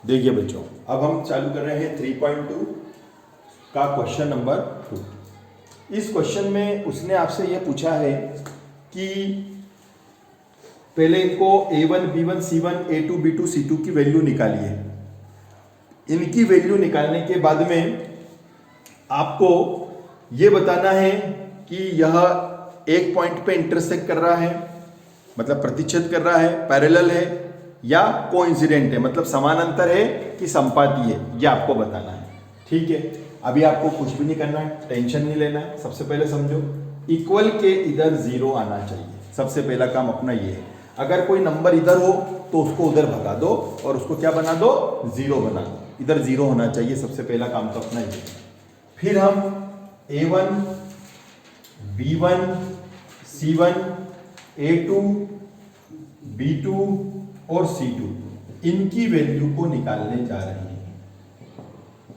देखिए बच्चों, अब हम चालू कर रहे हैं 3.2 का क्वेश्चन नंबर 2। इस क्वेश्चन में उसने आपसे यह पूछा है कि पहले इनको a1, b1, c1, a2, b2, c2 की वैल्यू निकालिए। इनकी वैल्यू निकालने के बाद में आपको यह बताना है कि यह एक पॉइंट पे इंटरसेक्ट कर रहा है, मतलब प्रतिच्छेद कर रहा है, पैरेलल है या कोइंसिडेंट है, मतलब समानांतर है कि संपाती है, यह आपको बताना है। ठीक है, अभी आपको कुछ भी नहीं करना है, टेंशन नहीं लेना है। सबसे पहले समझो, इक्वल के इधर जीरो आना चाहिए। सबसे पहला काम अपना ये है। अगर कोई नंबर इधर हो तो उसको उधर भगा दो और उसको क्या बना दो, जीरो बना दो। इधर जीरो होना चाहिए, सबसे पहला काम तो अपना ये। फिर हम a1, b1, c1, a2, b2 और c2 इनकी वैल्यू को निकालने जा रहे हैं।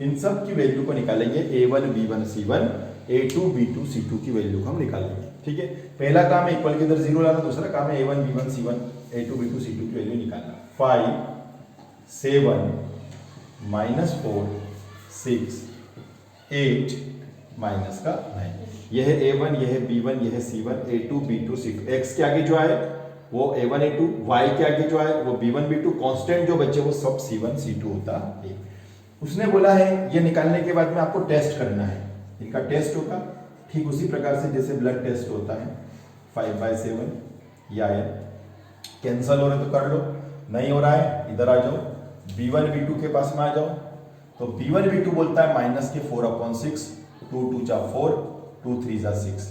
इन सब की वैल्यू को निकालेंगे, a1, b1, c1, a2, b2, c2 की वैल्यू को हम निकालेंगे। ठीक है, पहला काम है इक्वल के इधर जीरो लाना, दूसरा काम है a1, b1, c1, a2, b2, c2 की वैल्यू निकालना। 5, 7, -4, 6, 8, -9। यह है a1, यह है b1, यह है c1, a2, b2, c2। x के आगे जो आए वो a1, a2, y के आगे जो आए वो b1, b2, कांस्टेंट जो बचे वो सब c1, c2 होता है। उसने बोला है ये निकालने के बाद में आपको टेस्ट करना है। इनका टेस्ट होगा ठीक उसी प्रकार से जैसे ब्लड टेस्ट होता है। 5/7 या कैंसल हो रहे तो कर लो, नहीं हो रहा है इधर आ जाओ, b1, b2 के पास में आ जाओ। तो b1, b2 बोलता है -4/6, 2 2 जा 4, 2 3 जा 6।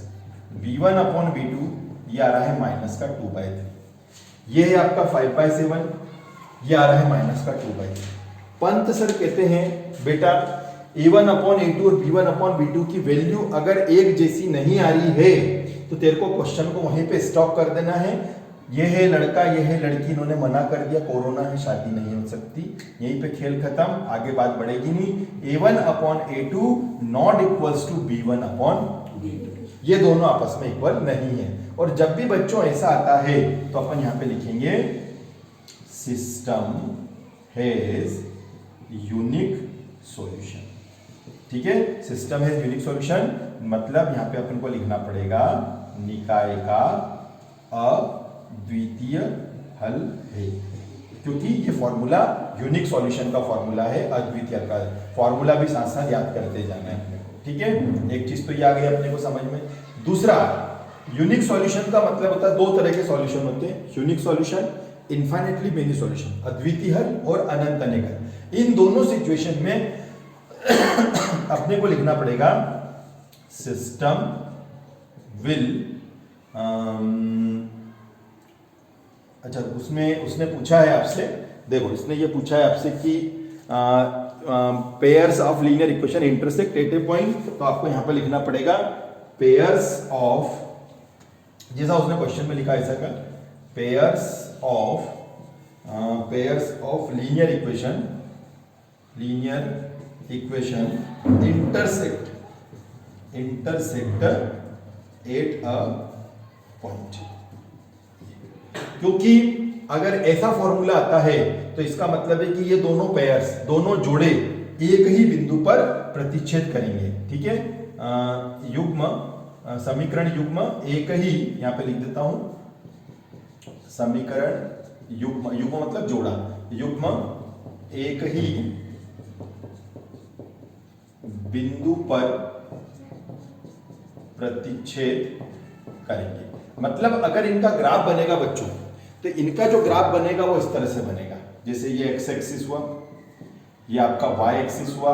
b1/b2 ये आ रहा है -2/3। ये है आपका 5/7, ये आ रहा है -2/3। पंत सर कहते हैं बेटा a1/a2 और b1/b2 की वैल्यू अगर एक जैसी नहीं आ रही है तो तेरे को क्वेश्चन को वहीं पे स्टॉप कर देना है। ये है लड़का, ये है लड़की, इन्होंने मना कर दिया, कोरोना है, शादी नहीं हो सकती, यहीं पे खेल खत्म, आगे बात बढ़ेगी नहीं। a1/a2 not equals to b1/b2, ये दोनों आपस में इक्वल नहीं है। और जब भी बच्चों ऐसा आता है तो अपन यहां पे लिखेंगे सिस्टम हैज यूनिक सॉल्यूशन। ठीक है, सिस्टम हैज यूनिक सॉल्यूशन मतलब यहां पे अपन को लिखना पड़ेगा निकाय का अद्वितीय हल है, क्योंकि ये फॉर्मूला यूनिक सॉल्यूशन का फॉर्मूला है, अद्वितीय का फॉर्मूला भी साथ साथ याद करते जाना है अपने को। ठीक है, एक चीज तो ये आ गई अपने को समझ में। दूसरा, यूनिक सॉल्यूशन का मतलब होता है दो तरह के सॉल्यूशन होते हैं, unique solution, infinitely many solution, अद्वितीय हल और अनंत अनेक हल। इन दोनों सिचुएशन में अपने को लिखना पड़ेगा सिस्टम विल अच्छा, उसमें उसने पूछा है आपसे, देखो इसने ये पूछा है आपसे कि pairs of linear equation intersect at A point, तो आपको यहां पे लिखना पड़ेगा पेयर्स ऑफ, जैसा उसने क्वेश्चन में लिखा ऐसा का, pairs of linear equation intersect at a point. क्योंकि अगर ऐसा फॉर्मूला आता है तो इसका मतलब है कि ये दोनों पेयर्स, दोनों जोड़े एक ही बिंदु पर प्रतिच्छेद करेंगे। ठीक है, युग्म समीकरण युग्म एक ही, यहां पे लिख देता हूं समीकरण युग्म, युग्म मतलब जोड़ा, युग्म एक ही बिंदु पर प्रतिच्छेद करेंगे। मतलब अगर इनका ग्राफ बनेगा बच्चों, तो इनका जो ग्राफ बनेगा वो इस तरह से बनेगा, जैसे ये एक्स एक्सिस हुआ, ये आपका वाई एक्सिस हुआ,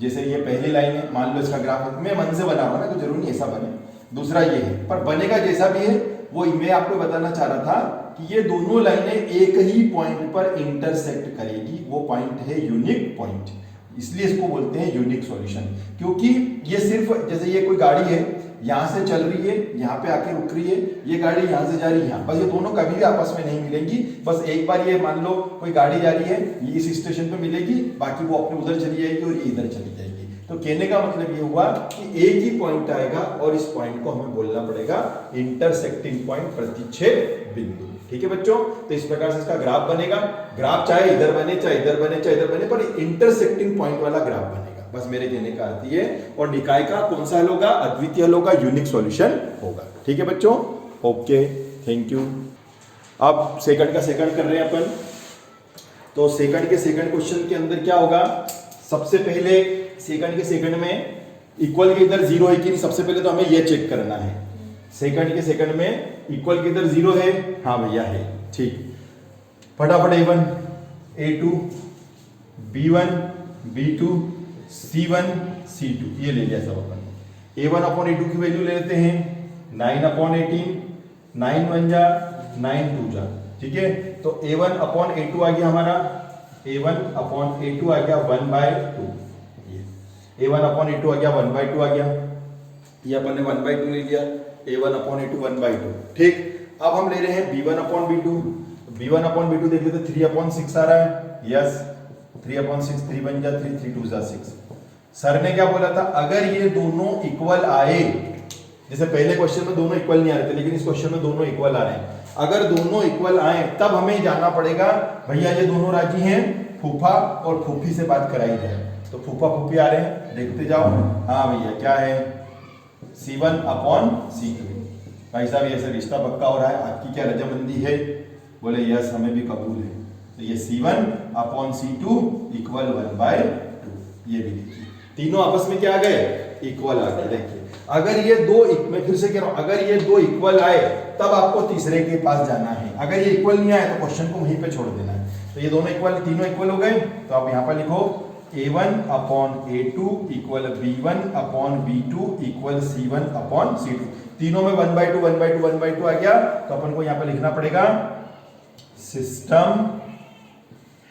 जैसे ये पहली लाइन है, मान लो इसका ग्राफ मैं मन से बना रहा हूं ना, तो जरूरी नहीं ऐसा बने। दूसरा ये है, पर बनेगा जैसा भी है वो मैं आपको बताना चाह रहा था कि ये दोनों लाइनें एक ही पॉइंट पर इंटरसेक्ट करेगी, वो पॉइंट है यूनिक पॉइंट, इसलिए इसको बोलते हैं यूनिक सॉल्यूशन। क्योंकि ये सिर्फ जैसे ये कोई गाड़ी है, यहां से चल रही है, यहां पे आके रुक रही है, ये गाड़ी यहां से जा रही है यहां, बस ये दोनों कभी भी आपस में नहीं मिलेंगी। बस एक बार ये मान लो कोई गाड़ी जा रही है, ये इस स्टेशन पे मिलेगी, बाकी वो अपने उधर चली जाएगी और ये इधर चली जाएगी। तो कहने का मतलब ये हुआ कि एक ही पॉइंट आएगा और इस पॉइंट को हमें बोलना पड़ेगा इंटरसेक्टिंग पॉइंट, प्रतिच्छेद बिंदु। ठीक है बच्चों, तो इस प्रकार से इसका ग्राफ बनेगा। ग्राफ चाहे इधर बने चाहे इधर बने चाहे इधर बने, पर इंटरसेक्टिंग पॉइंट वाला ग्राफ बनेगा, बस मेरे कहने का अर्थ ये। और निकाय का कौन सा हल होगा? अद्वितीय हल होगा, यूनिक सॉल्यूशन होगा। ठीक है बच्चों, ओके, थैंक यू। अब सेकंड का सेकंड कर रहे हैं अपन। तो सेकंड के सेकंड क्वेश्चन के अंदर क्या होगा? सबसे पहले सेकंड के सेकंड में इक्वल के इधर जीरो है कि नहीं, सबसे पहले तो हमें यह चेक करना है। सेकंड के सेकंड में इक्वल के इधर जीरो है, हाँ भैया है, ठीक। फटाफट A1 A2 B1 B2 C1 C2 ये ले लिया सब अपन। A1 अपॉन A2 की वैल्यू ले लेते हैं 9 अपॉन 18, 9 1 जा 9 2 जा, ठीक है। तो A1 अपॉन A2 आ गया हमारा, A1 अपॉन A2 आ गया 1/2, A1 अपॉन A2 आ गया 1/2 आ गया, ये अपन ने 1/2 ले लिया। A1 अपॉन A2 1/2, ठीक। अब हम ले रहे हैं B1 upon B2, B1 upon B2 देख लेते 3 अपॉन 6 आ रहा है, यस 3 अपॉन 6, 3 1 जा 3, 3 2 जा 6। सर ने क्या बोला था? अगर ये दोनों इक्वल आए, जैसे पहले क्वेश्चन में दोनों इक्वल नहीं आ रहे थे, लेकिन इस क्वेश्चन में दोनों इक्वल आ रहे हैं। अगर दोनों इक्वल आए तब हमें जानना पड़ेगा भैया ये दोनों राजी हैं, फूफा और फूफी से बात कराई जाए। तो फूफा फूफी आ रहे हैं, देखते जाओ। हाँ भैया क्या है? C1 upon C2। भाई साहब ये सब रिश्ता पक्का हो रहा है, आपकी क्या रजामंदी है? बोले यस हमें भी कबूल है। तो ये C1 अपॉन C2 इक्वल 1/2, ये भी देखिए तीनों आपस में क्या आ गए? इक्वल आ गए। देखिए अगर ये दो, मैं फिर से कह रहा हूं, अगर ये दो इक्वल आए तब आपको तीसरे के पास जाना है। अगर ये इक्वल नहीं आए तो क्वेश्चन को वहीं पे छोड़ देना है। तो ये दोनों इक्वल, तीनों इक्वल हो गए, तो आप यहां पर लिखो A1 upon A2 equal B1 upon B2 equal C1 upon C2। तीनों में 1/2 1/2 1/2 आ गया, तो अपन को यहां पर लिखना पड़ेगा system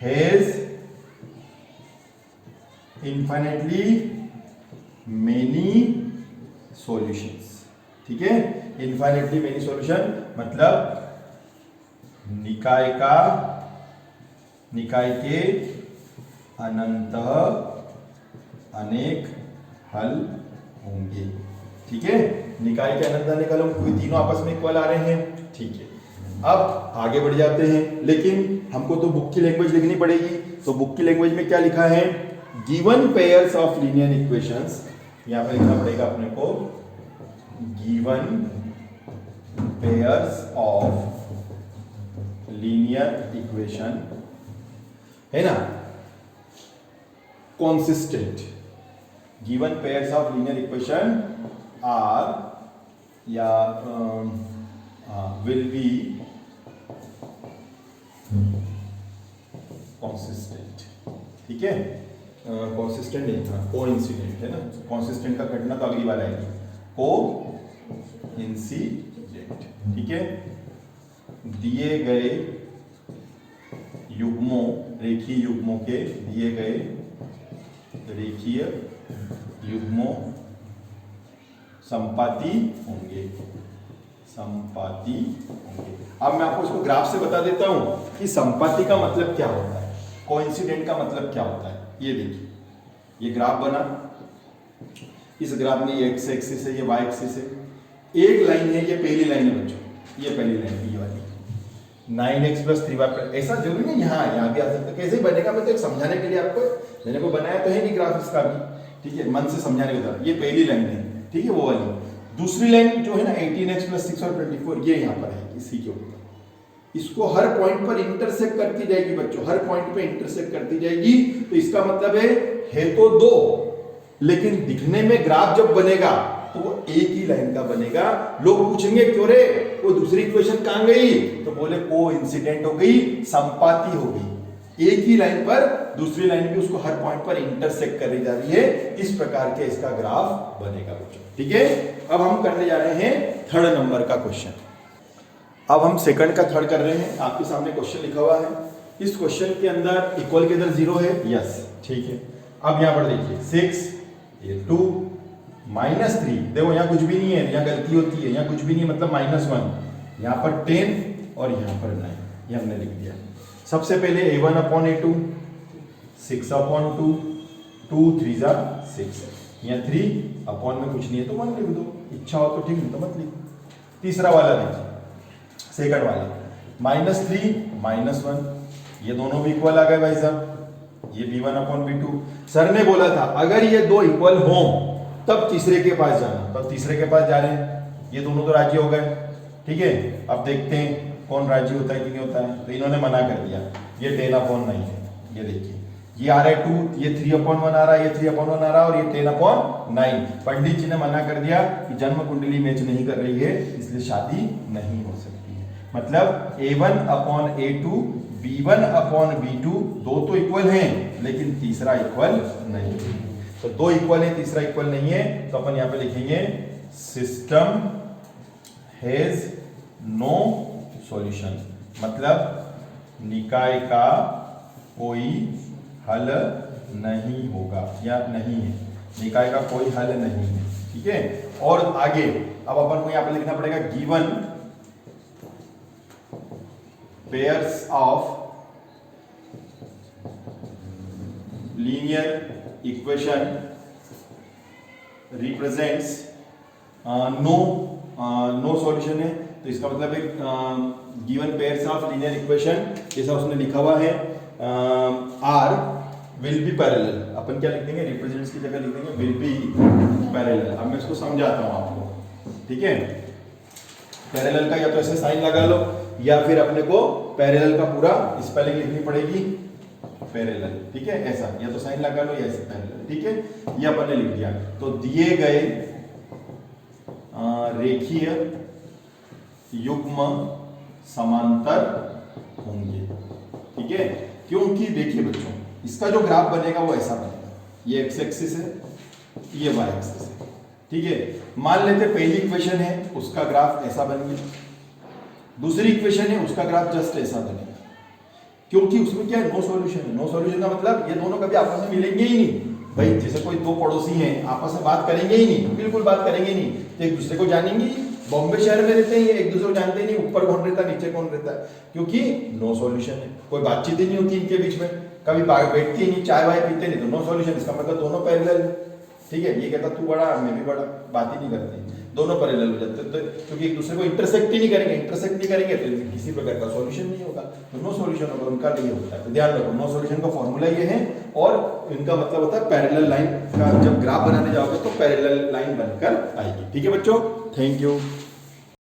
has infinitely many solutions. ठीक है, इनफाइनाइटली मेनी सॉल्यूशन मतलब निकाय के अनंत अनेक हल होंगे। ठीक है, निकाय के अनंत अनेक हल होंगे, तीनों आपस में इक्वल आ रहे हैं। ठीक है, अब आगे बढ़ जाते हैं, लेकिन हमको तो बुक की लैंग्वेज लिखनी पड़ेगी। तो बुक की लैंग्वेज में क्या लिखा है? Given pairs of linear equations, यहां पर लिखना पड़ेगा अपने को given pairs of linear equation, है ना, consistent. Given pairs of linear equation are या will be consistent. ठीक है, consistent नहीं था, coincident है ना, consistent का घटना तो अगली बार आएगी, coincident। ठीक है, दिए गए युग्मों, रेखीय युग्मों के दिए गए रेखीय युग्मों संपाती होंगे, संपाती होंगे। अब मैं आपको इसको ग्राफ से बता देता हूं कि संपाती का मतलब क्या होता है, कोइंसिडेंट का मतलब क्या होता है। ये देखिए, ये ग्राफ बना, इस ग्राफ में ये एक्स एक्सिस है, ये वाई एक्सिस है, एक लाइन है, ये पहली लाइन है बच्चों, ये पहली लाइन ये वाली 9x + 3y। ऐसा जरूरी नहीं यहाँ भी आ सकता, कैसे बनेगा मैं तो एक समझाने के लिए आपको, मैंने को बनाया तो है नहीं ग्राफ इसका भी, ठीक है, मन से समझाने के लिए। ये पहली लाइन है, ठीक है, वो वाली। दूसरी लाइन जो है ना 18x + 6 और 24, ये यहाँ पर है, इसी के ऊपर। इसको हर पॉइंट पर इंटरसेक्ट करती जाएगी बच्चों, हर पॉइंट पे इंटरसेक्ट करती जाएगी। तो इसका मतलब है तो दो, लेकिन दिखने में ग्राफ जब बनेगा तो वो एक ही लाइन का बनेगा। लोग पूछेंगे क्यों रे, वो दूसरी इक्वेशन कहां गई? तो बोले कोइंसिडेंट हो गई, संपाती हो गई। एक ही लाइन पर दूसरी लाइन भी उसको हर पॉइंट पर इंटरसेक्ट कर रही जा रही है। इस प्रकार के इसका ग्राफ बनेगा बच्चों। ठीक है, अब हम करने जा रहे हैं थर्ड नंबर का क्वेश्चन। अब हम सेकंड का थर्ड कर रहे हैं, आपके सामने क्वेश्चन लिखा हुआ है। इस क्वेश्चन के अंदर इक्वल के इधर 0 है, यस, ठीक है। अब यहां पर देखिए 6, ये 2 -3, देखो यहाँ कुछ भी नहीं है, यहाँ गलती होती है, यहाँ कुछ भी नहीं मतलब -1, यहाँ पर 10 और यहाँ पर 9, ये हमने लिख दिया। सबसे पहले A1 अपॉन A2 6 अपॉन 2, 2 3 जा 6, यहाँ 3 अपॉन में कुछ नहीं है तो 1 लिख दो, इच्छा हो तो ठीक, नहीं तो मत लिखो। तीसरा वाला देखिए, सेकंड वाला, -3 -1, ये दोनों भी इक्वल आ गए भाई साहब, ये b1/b2। सर ने बोला था अगर ये दो इक्वल हो तब तीसरे के पास जाना, तब तीसरे के पास जा रहे हैं, ये दोनों तो राजी हो गए, ठीक है। अब देखते हैं कौन राजी होता है कि नहीं होता है। तो इन्होंने मना कर दिया, ये 10/9 है, ये देखिए ये आ रहा है 2, ये 3/1 आ रहा है, ये 3/1 आ रहा है और ये 10/9। पंडित जी ने मना कर दिया कि जन्म कुंडली मैच नहीं कर रही है, इसलिए शादी नहीं हो सकती है। मतलब A1/A2 B1/B2 दो तो इक्वल हैं लेकिन तीसरा इक्वल नहीं है। तो दो इक्वल है, तीसरा इक्वल नहीं है, तो अपन यहां पे लिखेंगे सिस्टम हैज नो सॉल्यूशन, मतलब निकाय का कोई हल नहीं होगा या नहीं है, निकाय का कोई हल नहीं है, ठीक है। और आगे अब अपन को यहां पे लिखना पड़ेगा given pairs of linear equation represents no solution है, तो इसका मतलब एक given pairs of linear equation जैसा उसने लिखा हुआ है आर विल बी पैरेलल, अपन क्या लिख देंगे, रिप्रेजेंट्स की जगह लिख देंगे विल बी पैरेलल। अब मैं इसको समझाता हूं आपको, ठीक है। पैरेलल का या तो ऐसे साइन लगा लो या फिर अपने को पैरेलल का पूरा स्पेलिंग लिखनी पड़ेगी, पैरेलल, ठीक है, ऐसा, या तो साइन लगा लो या ऐसे पैरेलल, ठीक है। ये अपन ने लिख दिया। तो दिए गए रेखीय युग्म समांतर होंगे, ठीक है। क्योंकि देखिए बच्चों, इसका जो ग्राफ बनेगा वो ऐसा बनेगा, ये एक्स एक्सिस है, ये वाई एक्सिस है, ठीक है। मान लेते पहली इक्वेशन है उसका ग्राफ ऐसा बन गया, दूसरी इक्वेशन है उसका ग्राफ जस्ट ऐसा बनेगा, क्योंकि उसमें क्या है, नो सॉल्यूशन है। नो सॉल्यूशन का मतलब ये दोनों कभी आपस में मिलेंगे ही नहीं भाई। जैसे कोई दो पड़ोसी हैं, आपस में बात करेंगे ही नहीं, बिल्कुल बात करेंगे नहीं, तो एक दूसरे को जानेंगे ही। बॉम्बे शहर में रहते हैं ये, एक दूसरे को जानते ही नहीं, ऊपर कौन रहता है नीचे कौन रहता है, क्योंकि नो सॉल्यूशन है, कोई बातचीत ही नहीं होती इनके बीच में, कभी बैठती ही नहीं, चाय वाय पीते नहीं, तो नो सॉल्यूशन। इसका मतलब दोनों पैरेलल, ठीक है। ये कहता तू बड़ा मैं भी बड़ा, बात ही नहीं करते, दोनों पैरेलल हो जाते, तो क्योंकि एक दूसरे को इंटरसेक्ट ही नहीं करेंगे, इंटरसेक्ट नहीं करेंगे तो किसी प्रकार का सॉल्यूशन नहीं होगा, तो नो सॉल्यूशन होगा, उनका नहीं होता है। तो ध्यान रखो, नो सॉल्यूशन का फॉर्मूला ये है, और इनका मतलब होता है पैरेलल लाइन का जब ग्राफ बनाने जाओगे तो पैरेलल लाइन बनकर आएगी, ठीक है बच्चों। Thank you.